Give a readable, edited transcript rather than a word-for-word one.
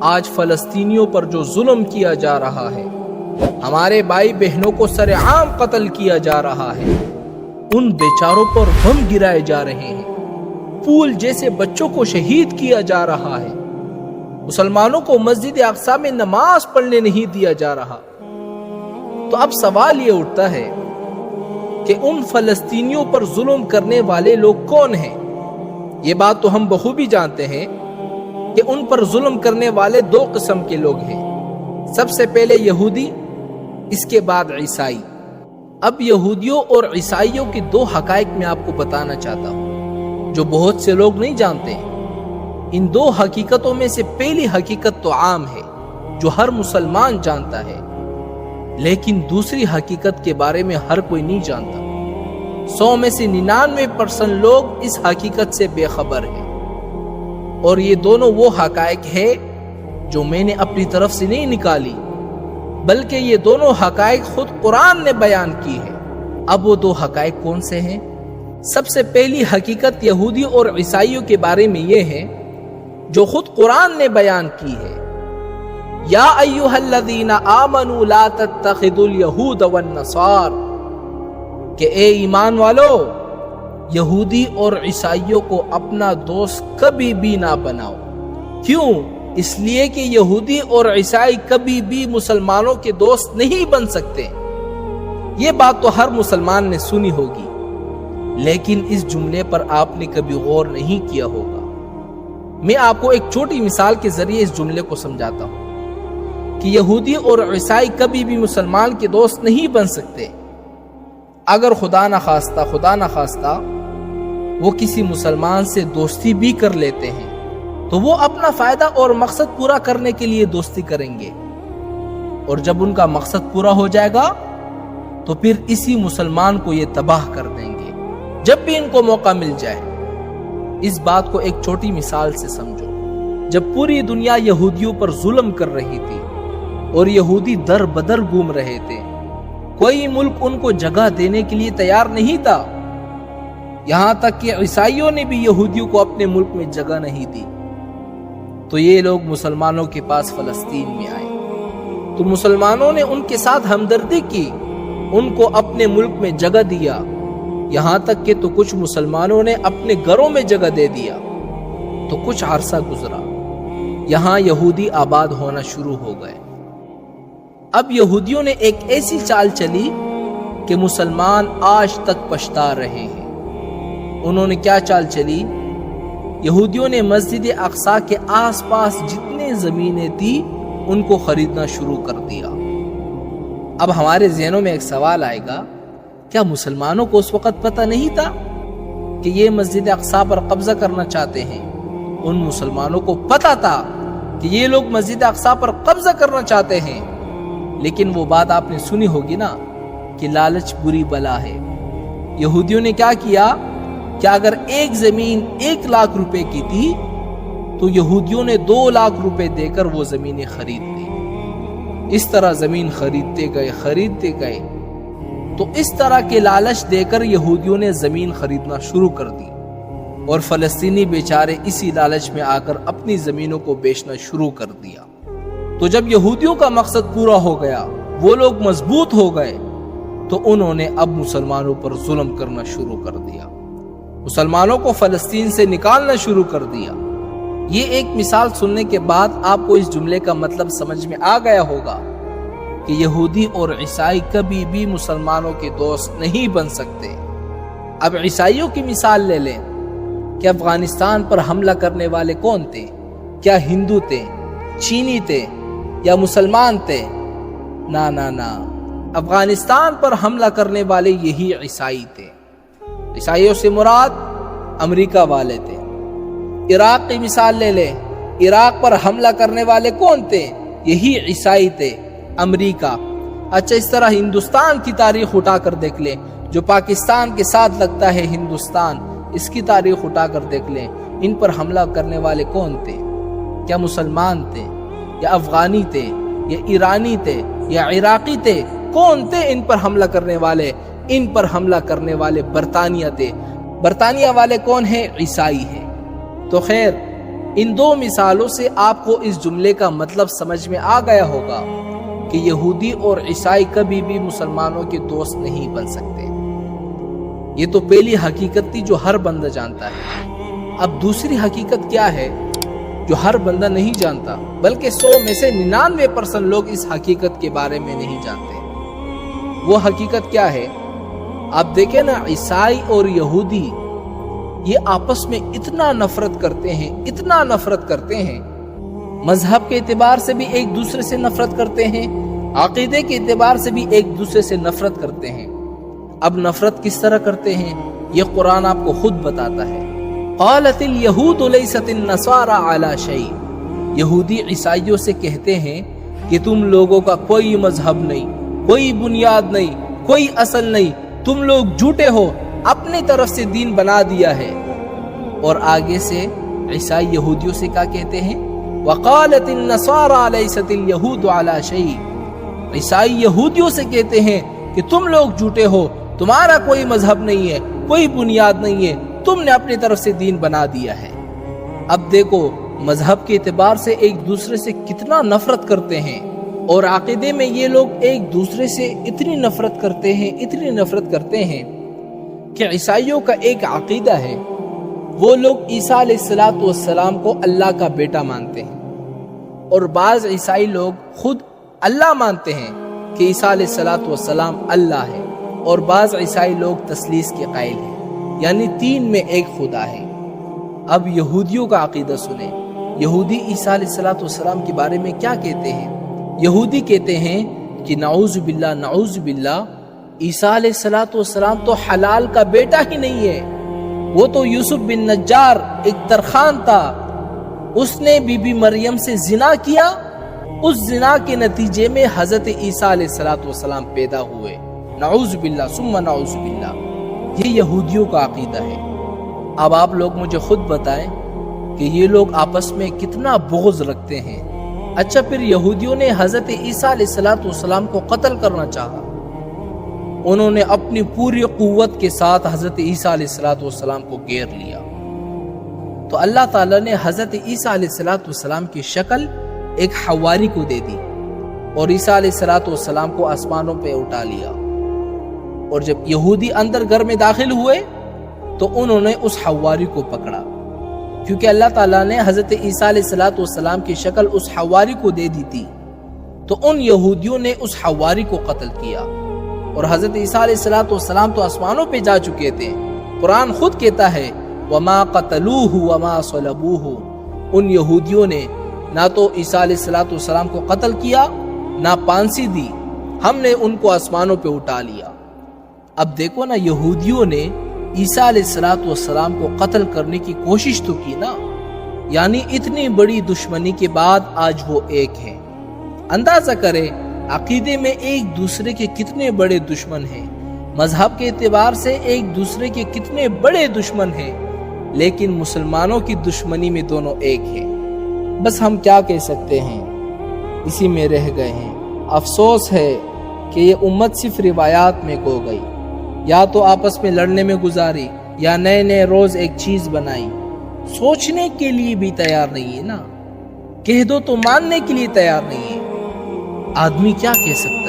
آج فلسطینیوں پر جو ظلم کیا جا رہا ہے، ہمارے بھائی بہنوں کو سرعام قتل کیا جا رہا ہے، ان بیچاروں پر بم گرائے جا رہے ہیں، پھول جیسے بچوں کو شہید کیا جا رہا ہے، مسلمانوں کو مسجد اقصی میں نماز پڑھنے نہیں دیا جا رہا، تو اب سوال یہ اٹھتا ہے کہ ان فلسطینیوں پر ظلم کرنے والے لوگ کون ہیں؟ یہ بات تو ہم بخوبی جانتے ہیں کہ ان پر ظلم کرنے والے دو قسم کے لوگ ہیں، سب سے پہلے یہودی، اس کے بعد عیسائی۔ اب یہودیوں اور عیسائیوں کے دو حقائق میں آپ کو بتانا چاہتا ہوں جو بہت سے لوگ نہیں جانتے ہیں۔ ان دو حقیقتوں میں سے پہلی حقیقت تو عام ہے جو ہر مسلمان جانتا ہے، لیکن دوسری حقیقت کے بارے میں ہر کوئی نہیں جانتا۔ 100 میں سے 99% لوگ اس حقیقت سے بے خبر ہیں، اور یہ دونوں وہ حقائق ہے جو میں نے اپنی طرف سے نہیں نکالی، بلکہ یہ دونوں حقائق خود قرآن نے بیان کی ہے۔ اب وہ دو حقائق کون سے ہیں؟ سب سے پہلی حقیقت یہودی اور عیسائیوں کے بارے میں یہ ہے جو خود قرآن نے بیان کی ہے، یا ایھا الذین آمنوا لا تتخذوا اليہود والنصار، کہ اے ایمان والو، یہودی اور عیسائیوں کو اپنا دوست کبھی بھی نہ بناؤ۔ کیوں؟ اس لیے کہ یہودی اور عیسائی کبھی بھی مسلمانوں کے دوست نہیں بن سکتے۔ یہ بات تو ہر مسلمان نے سنی ہوگی، لیکن اس جملے پر آپ نے کبھی غور نہیں کیا ہوگا۔ میں آپ کو ایک چھوٹی مثال کے ذریعے اس جملے کو سمجھاتا ہوں کہ یہودی اور عیسائی کبھی بھی مسلمان کے دوست نہیں بن سکتے۔ اگر خدا نخواستہ وہ کسی مسلمان سے دوستی بھی کر لیتے ہیں تو وہ اپنا فائدہ اور مقصد پورا کرنے کے لیے دوستی کریں گے، اور جب ان کا مقصد پورا ہو جائے گا تو پھر اسی مسلمان کو یہ تباہ کر دیں گے جب بھی ان کو موقع مل جائے۔ اس بات کو ایک چھوٹی مثال سے سمجھو۔ جب پوری دنیا یہودیوں پر ظلم کر رہی تھی اور یہودی در بدر گھوم رہے تھے، کوئی ملک ان کو جگہ دینے کے لیے تیار نہیں تھا، یہاں تک کہ عیسائیوں نے بھی یہودیوں کو اپنے ملک میں جگہ نہیں دی، تو یہ لوگ مسلمانوں کے پاس فلسطین میں آئے، تو مسلمانوں نے ان کے ساتھ ہمدردی کی، ان کو اپنے ملک میں جگہ دیا، یہاں تک کہ تو کچھ مسلمانوں نے اپنے گھروں میں جگہ دے دیا۔ تو کچھ عرصہ گزرا، یہاں یہودی آباد ہونا شروع ہو گئے۔ اب یہودیوں نے ایک ایسی چال چلی کہ مسلمان آج تک پچھتا رہے ہیں۔ انہوں نے کیا چال چلی؟ یہودیوں نے مسجد اقصی کے آس پاس جتنے زمینیں تھی ان کو خریدنا شروع کر دیا۔ اب ہمارے ذہنوں میں ایک سوال آئے گا، کیا مسلمانوں کو اس وقت پتہ نہیں تھا کہ یہ مسجد اقصی پر قبضہ کرنا چاہتے ہیں؟ ان مسلمانوں کو پتہ تھا کہ یہ لوگ مسجد اقصی پر قبضہ کرنا چاہتے ہیں، لیکن وہ بات آپ نے سنی ہوگی نا کہ لالچ بری بلا ہے۔ یہودیوں نے کیا کیا کہ اگر ایک زمین 1 لاکھ روپے کی تھی تو یہودیوں نے 2 لاکھ روپے دے کر وہ زمینیں خرید لی۔ اس طرح زمین خریدتے گئے تو اس طرح کے لالچ دے کر یہودیوں نے زمین خریدنا شروع کر دی، اور فلسطینی بیچارے اسی لالچ میں آ کر اپنی زمینوں کو بیچنا شروع کر دیا۔ تو جب یہودیوں کا مقصد پورا ہو گیا، وہ لوگ مضبوط ہو گئے، تو انہوں نے اب مسلمانوں پر ظلم کرنا شروع کر دیا، مسلمانوں کو فلسطین سے نکالنا شروع کر دیا۔ یہ ایک مثال سننے کے بعد آپ کو اس جملے کا مطلب سمجھ میں آ گیا ہوگا کہ یہودی اور عیسائی کبھی بھی مسلمانوں کے دوست نہیں بن سکتے۔ اب عیسائیوں کی مثال لے لیں کہ افغانستان پر حملہ کرنے والے کون تھے؟ کیا ہندو تھے، چینی تھے یا مسلمان تھے؟ نہ، افغانستان پر حملہ کرنے والے یہی عیسائی تھے۔ عیسائیوں سے مراد امریکہ والے تھے۔ عراق کی مثال لے لیں، عراق پر حملہ کرنے والے کون تھے؟ یہی عیسائی تھے، امریکہ۔ اچھا، اس طرح ہندوستان کی تاریخ اٹھا کر دیکھ لیں، جو پاکستان کے ساتھ لگتا ہے ہندوستان، اس کی تاریخ اٹھا کر دیکھ لیں، ان پر حملہ کرنے والے کون تھے؟ کیا مسلمان تھے یا افغانی تھے یا ایرانی تھے یا عراقی تھے؟ کون تھے ان پر حملہ کرنے والے؟ ان پر حملہ کرنے والے برطانیہ تھے۔ برطانیہ والے کون ہیں؟ عیسائی ہیں۔ تو خیر، ان دو مثالوں سے آپ کو اس جملے کا مطلب سمجھ میں آ گیا ہوگا کہ یہودی اور عیسائی کبھی بھی مسلمانوں کے دوست نہیں بن سکتے۔ یہ تو پہلی حقیقت تھی جو ہر بندہ جانتا ہے۔ اب دوسری حقیقت کیا ہے جو ہر بندہ نہیں جانتا، بلکہ 100 میں سے 99% لوگ اس حقیقت کے بارے میں نہیں جانتے۔ وہ حقیقت کیا ہے؟ آپ دیکھیں نا، عیسائی اور یہودی یہ آپس میں اتنا نفرت کرتے ہیں، اتنا نفرت کرتے ہیں، مذہب کے اعتبار سے بھی ایک دوسرے سے نفرت کرتے ہیں، عقیدے کے اعتبار سے بھی ایک دوسرے سے نفرت کرتے ہیں۔ اب نفرت کس طرح کرتے ہیں یہ قرآن آپ کو خود بتاتا ہے۔ قالت الیہود لیست النصارى علی شیء، یہودی عیسائیوں سے کہتے ہیں کہ تم لوگوں کا کوئی مذہب نہیں، کوئی بنیاد نہیں، کوئی اصل نہیں، تم لوگ جھوٹے ہو، اپنی طرف سے دین بنا دیا ہے۔ اور آگے سے عیسائی یہودیوں سے کیا کہتے ہیں؟ وقالت النصارى لیست الیہود علی شیء، عیسائی یہودیوں سے کہتے ہیں کہ تم لوگ جھوٹے ہو، تمہارا کوئی مذہب نہیں ہے، کوئی بنیاد نہیں ہے، تم نے اپنی طرف سے دین بنا دیا ہے۔ اب دیکھو مذہب کے اعتبار سے ایک دوسرے سے کتنا نفرت کرتے ہیں، اور عقیدے میں یہ لوگ ایک دوسرے سے اتنی نفرت کرتے ہیں، اتنی نفرت کرتے ہیں کہ عیسائیوں کا ایک عقیدہ ہے، وہ لوگ عیسیٰ علیہ السلام کو اللہ کا بیٹا مانتے ہیں، اور بعض عیسائی لوگ خود اللہ مانتے ہیں کہ عیسیٰ علیہ السلام اللہ ہے، اور بعض عیسائی لوگ تثلیث کے قائل ہیں، یعنی 3 میں ایک خدا ہے۔ اب یہودیوں کا عقیدہ سنیں، یہودی عیسیٰ علیہ السلام کے بارے میں کیا کہتے ہیں؟ یہودی کہتے ہیں کہ نعوذ باللہ عیسیٰ علیہ السلام تو حلال کا بیٹا ہی نہیں ہے، وہ تو یوسف بن نجار ایک ترخان تھا، اس نے بی بی مریم سے زنا کیا، اس زنا کے نتیجے میں حضرت عیسیٰ علیہ السلام پیدا ہوئے۔ نعوذ باللہ ثم نعوذ باللہ، یہ یہودیوں کا عقیدہ ہے۔ اب آپ لوگ مجھے خود بتائیں کہ یہ لوگ آپس میں کتنا بغض رکھتے ہیں۔ اچھا، پھر یہودیوں نے حضرت عیسیٰ علیہ السلام کو قتل کرنا چاہا، انہوں نے اپنی پوری قوت کے ساتھ حضرت عیسیٰ علیہ السلام کو گھیر لیا، تو اللہ تعالیٰ نے حضرت عیسیٰ علیہ السلام کی شکل ایک حواری کو دے دی، اور عیسیٰ علیہ السلام کو آسمانوں پہ اٹھا لیا، اور جب یہودی اندر گھر میں داخل ہوئے تو انہوں نے اس حواری کو پکڑا، کیونکہ اللہ تعالیٰ نے حضرت عیسیٰ علیہ السلام کی شکل اس حواری کو دے دی تھی، تو ان یہودیوں نے اس حواری کو قتل کیا، اور حضرت عیسیٰ علیہ السلام تو آسمانوں پہ جا چکے تھے۔ قرآن خود کہتا ہے وَمَا قَتَلُوهُ وَمَا صَلَبُوهُ، ان یہودیوں نے نہ تو عیسیٰ علیہ السلام کو قتل کیا، نہ پھانسی دی، ہم نے ان کو آسمانوں پہ اٹھا لیا۔ اب دیکھو نا، یہودیوں نے عیسیٰ علیہ السلام کو قتل کرنے کی کوشش تو کی نا، یعنی اتنی بڑی دشمنی کے بعد آج وہ ایک ہیں۔ اندازہ کریں عقیدے میں ایک دوسرے کے کتنے بڑے دشمن ہیں، مذہب کے اعتبار سے ایک دوسرے کے کتنے بڑے دشمن ہیں، لیکن مسلمانوں کی دشمنی میں دونوں ایک ہیں۔ بس ہم کیا کہہ سکتے ہیں، اسی میں رہ گئے ہیں۔ افسوس ہے کہ یہ امت صرف روایات میں کھو گئی، یا تو آپس میں لڑنے میں گزاری، یا نئے نئے روز ایک چیز بنائی، سوچنے کے لیے بھی تیار نہیں ہے نا، کہہ دو تو ماننے کے لیے تیار نہیں ہے۔ آدمی کیا کہہ سکتا ہے؟